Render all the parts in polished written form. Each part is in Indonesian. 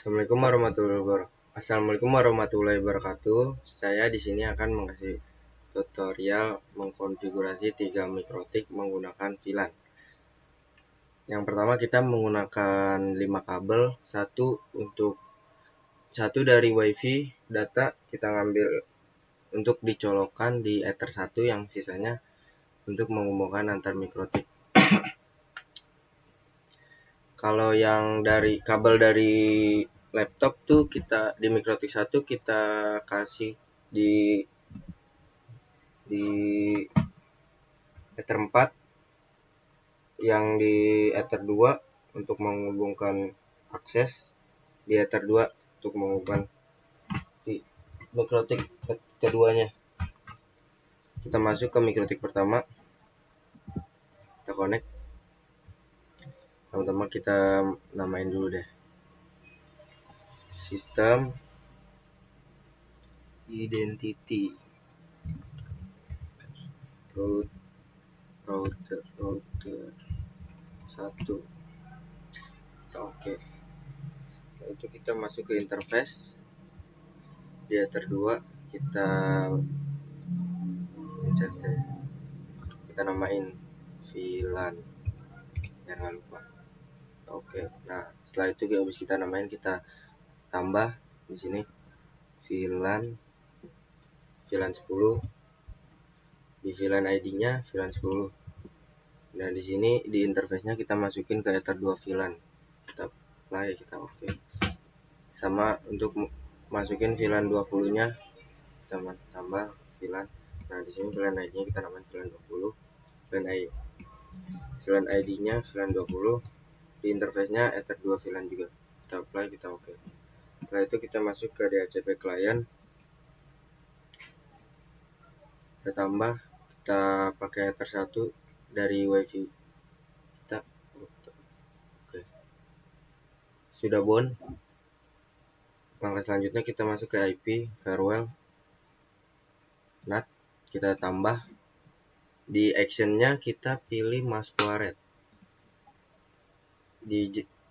Assalamualaikum warahmatullahi wabarakatuh. Saya di sini akan mengasih tutorial mengkonfigurasi 3 mikrotik menggunakan VLAN. Yang pertama kita menggunakan 5 kabel, satu dari WiFi data kita ngambil untuk dicolokkan di Ether 1, yang sisanya untuk menghubungkan antar mikrotik. Kalau yang dari kabel dari laptop tuh kita di mikrotik 1 kita kasih di Ether 4, yang di Ether 2 untuk menghubungkan akses, di Ether 2 untuk menghubungkan di mikrotik keduanya. Kita masuk ke mikrotik pertama, kita connect. Teman-teman kita namain dulu deh, sistem identity router 1. Oke. Itu kita masuk ke interface di Ether 2, kita namain VLAN, jangan lupa. Oke. Nah, setelah itu habis kita namain, kita tambah di sini VLAN 10, di VLAN ID-nya VLAN 10. Nah, di sini di interface-nya kita masukin ke Ether 2 VLAN. Kita play, kita oke. Sama untuk masukin VLAN 20-nya, kita tambah VLAN. Nah, di sini VLAN ID-nya kita namain VLAN 20. VLAN ID-nya VLAN 20. Di interface-nya Ether 2 VLAN juga. Kita apply, kita oke. Setelah itu kita masuk ke DHCP client. Kita tambah, kita pakai Ether 1 dari WiFi kita. Oke. Sudah bound. Langkah selanjutnya kita masuk ke IP farewell NAT, kita tambah. Di actionnya kita pilih masquerade.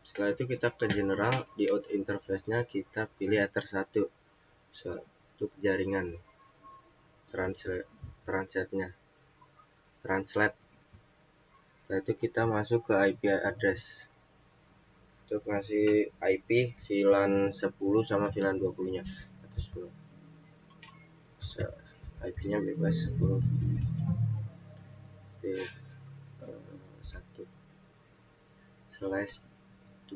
Setelah itu kita ke general, di out interface-nya kita pilih Ether 1 untuk jaringan translate. Setelah itu kita masuk ke IP address untuk ngasih IP VLAN 10 sama VLAN 20-nya. IP-nya bebas 10 1/24.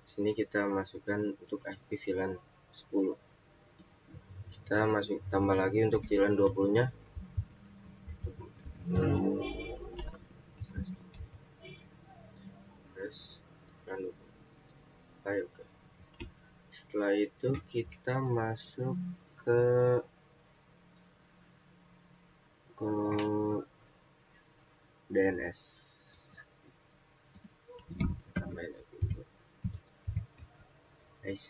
Sini kita masukkan untuk IP VLAN 10. Kita tambah lagi untuk VLAN 20-nya. Oke. Setelah itu kita masuk ke DNS. Tambahin lagi dulu, guys.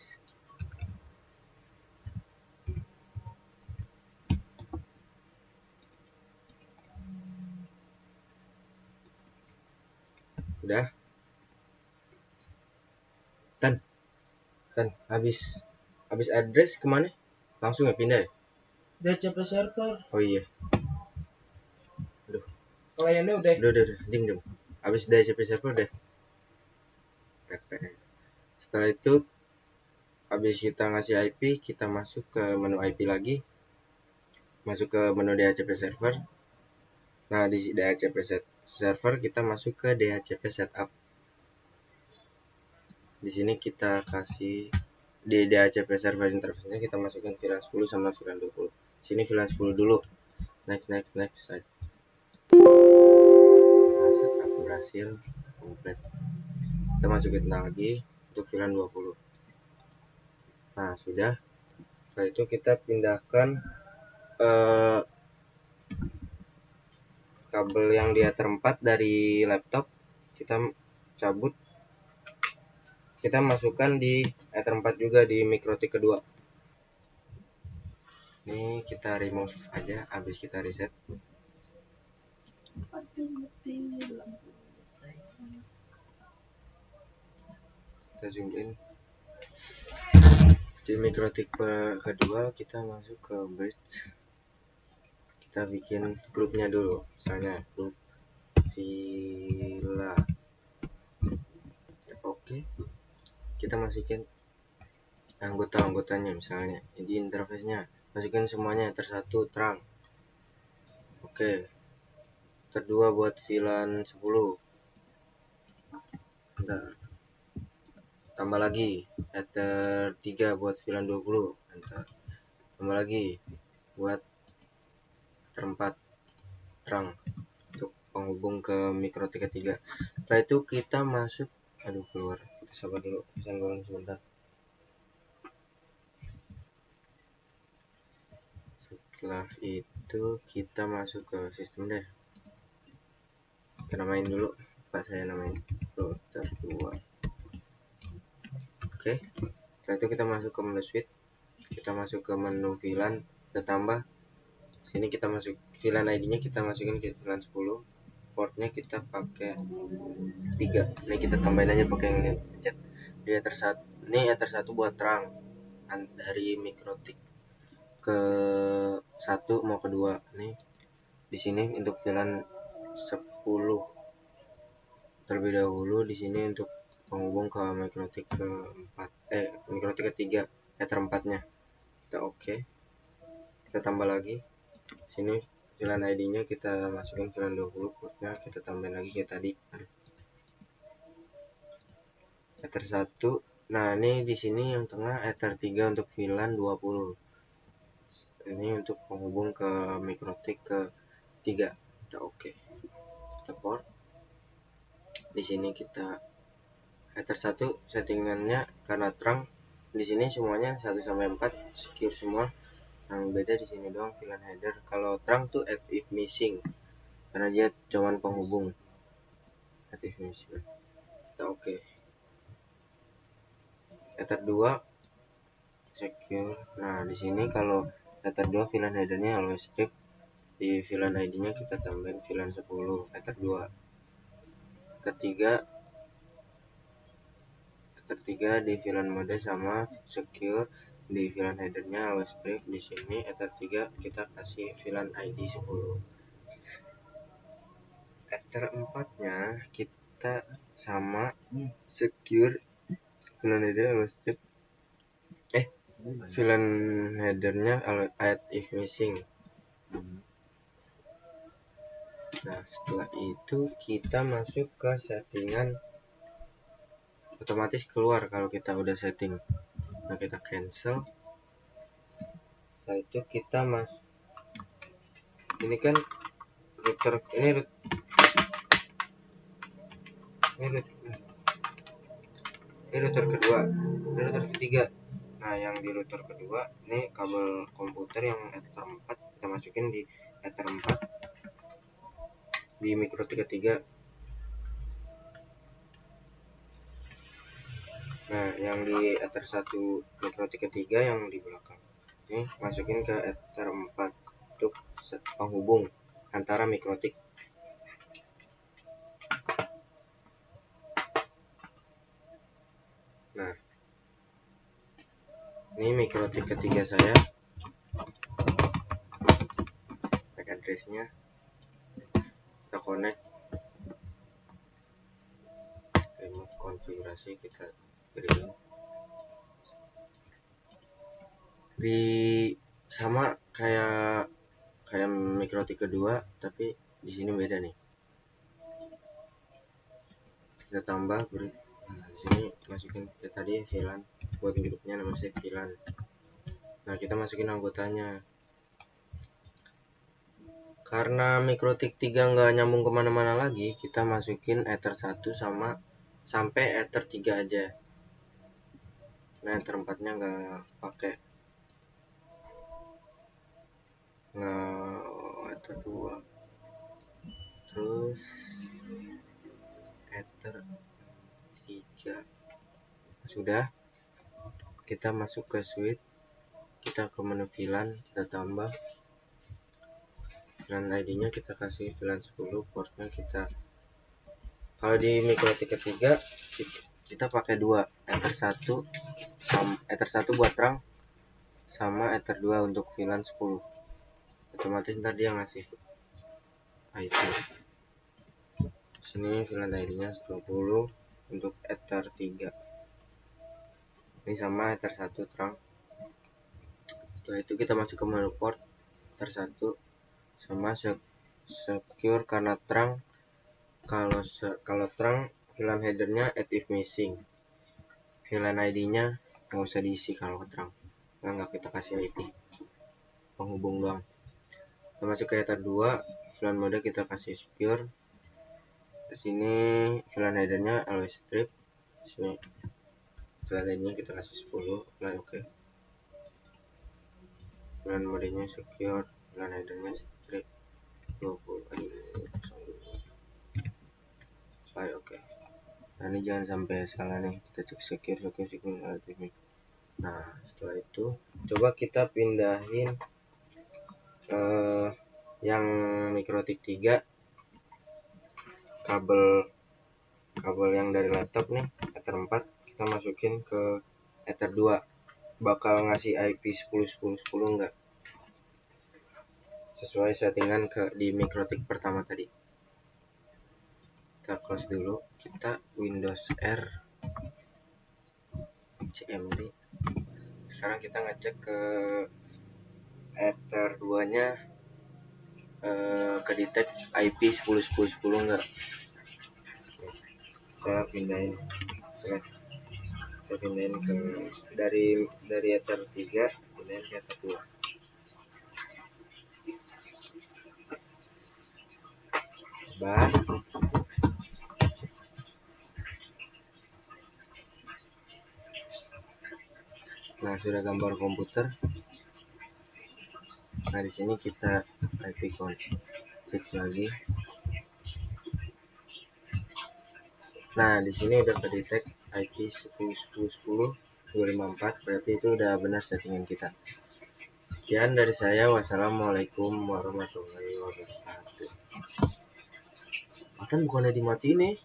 Udah. Dan habis address kemana? Langsung ya pindah ya? DHCP server. Oh iya. Aduh. Kliennya udah. Ding. Habis DHCP server deh. Setelah itu habis kita ngasih IP, kita masuk ke menu IP lagi. Masuk ke menu DHCP server. Nah, di DHCP server kita masuk ke DHCP setup. Di sini kita kasih di DHCP server interface-nya kita masukin VLAN 10 sama VLAN 20. Sini VLAN 10 dulu. Next. Setup berhasil komplit. Kita masukin lagi untuk VLAN 20. Nah, sudah. Setelah itu kita pindahkan kabel yang di Ether 4 dari laptop, kita cabut, kita masukkan di Ether 4 juga di mikrotik kedua. Ini kita remove aja habis kita reset. kita zoom in. Di mikrotik kedua kita masuk ke bridge, kita bikin grupnya dulu, misalnya grup villa. Oke, kita masukin anggota-anggotanya, misalnya di interface-nya masukin semuanya tersatu terang. Oke, kedua buat VLAN 10. Bentar. Tambah lagi ether 3 buat VLAN 20. Bentar. Tambah lagi buat ether 4 terang untuk penghubung ke mikrotik ketiga. Setelah itu kita masuk, keluar, kita sabar dulu, senggol sebentar. Setelah itu kita masuk ke sistem deh, kita namain dulu, saya namain router 2. Oke, setelah itu kita masuk ke menu switch, kita masuk ke menu VLAN, kita tambah sini, kita masuk VLAN ID nya kita masukin ke VLAN 10, portnya kita pakai 3. Ini kita tambahin aja pakai yang ini pencet di ether 1. Ini ether 1 buat terang dari mikrotik ke 1 mau ke 2. Nih di sini untuk VLAN 10 terlebih dahulu, di sini untuk penghubung ke mikrotik ke 4, mikrotik ketiga ether 4 nya kita oke. Kita tambah lagi sini VLAN ID nya kita masukin VLAN 20, portnya kita tambahin lagi kayak tadi ether 1. Nah ini di sini yang tengah ether 3 untuk VLAN 20, ini untuk penghubung ke mikrotik ke 3 kita oke. Kita port di sini, kita ether 1 settingannya karena terang, di sini semuanya 1 sampai 4 secure semua. Yang beda di sini doang VLAN header, kalau terang tuh if missing karena dia cuman penghubung if missing. Kita oke. Ether 2 secure. Nah di sini kalau ether 2 VLAN headernya always strip, di VLAN ID nya kita tambahin VLAN 10 ether 2. Ketiga di VLAN mode sama secure, di VLAN headernya always strip. Di sini ether 3 kita kasih VLAN ID 10. Ether 4 nya kita sama secure, VLAN header always strip, VLAN headernya if missing. Nah setelah itu kita masuk ke settingan, otomatis keluar kalau kita udah setting. Nah kita cancel. Setelah itu kita ini kan router, ini router kedua, ini router ketiga. Nah yang di router kedua ini kabel komputer yang ether 4 kita masukin di ether 4 di mikrotik ketiga. Nah yang di ether 1 mikrotik ketiga yang di belakang ini masukin ke ether 4 untuk penghubung antara mikrotik. Nah ini mikrotik ketiga saya, MAC addressnya kita connect, remove konfigurasi, kita pilih di sama kayak mikrotik kedua, tapi di sini beda nih. Kita tambah nah, di sini masukin kita tadi VLAN buat grupnya namanya VLAN. Nah kita masukin anggotanya. Karena mikrotik 3 nggak nyambung kemana-mana lagi, kita masukin ether 1 sama sampai ether 3 aja. Nah ether 4 nya nggak pakai, nggak ether 2. Terus ether 3 sudah. Kita masuk ke switch, kita ke menu VLAN, kita tambah VLAN ID nya kita kasih VLAN 10, portnya kita, kalau di mikrotik ketiga kita pakai dua, ether 1 sama ether 1 buat terang sama ether 2 untuk VLAN 10. Otomatis ntar dia ngasih IP. Sini VLAN ID-nya 20 untuk ether 3. Ini sama ether 1 terang. Setelah itu kita masuk ke menu port ether 1 sama secure karena terang. Kalau terang VLAN headernya add if missing. VLAN ID-nya nggak usah diisi kalau terang. Nggak kita kasih IP. Penghubung doang. Kita masuk ke ether 2, VLAN mode kita kasih secure. Di sini VLAN headernya always strip. Sini VLAN ID-nya kita kasih 10. Nah, oke. VLAN modenya secure, VLAN headernya strip 20. Oke. Nah, ini jangan sampai salah nih. Kita cek secure. Nah, setelah itu coba kita pindahin yang MikroTik 3 kabel yang dari laptop nih, ether 4 kita masukin ke ether 2. Bakal ngasih IP 10.10.10 enggak? Sesuai settingan di MikroTik pertama tadi. Kita close dulu, kita Windows R CMD. Sekarang kita ngecek ke ether 2 nya ke detect IP 10.10.10 enggak. Saya pindahin ke dari ether 3 pindahin ke ether 2. Nah, sudah gambar komputer. Nah, di sini kita IP config lagi. Nah, di sini udah kedetek IP 10.10.10.254, berarti itu udah benar settingan kita. Sekian dari saya. Wassalamualaikum warahmatullahi wabarakatuh. Bahkan bukannya dimatiin nih.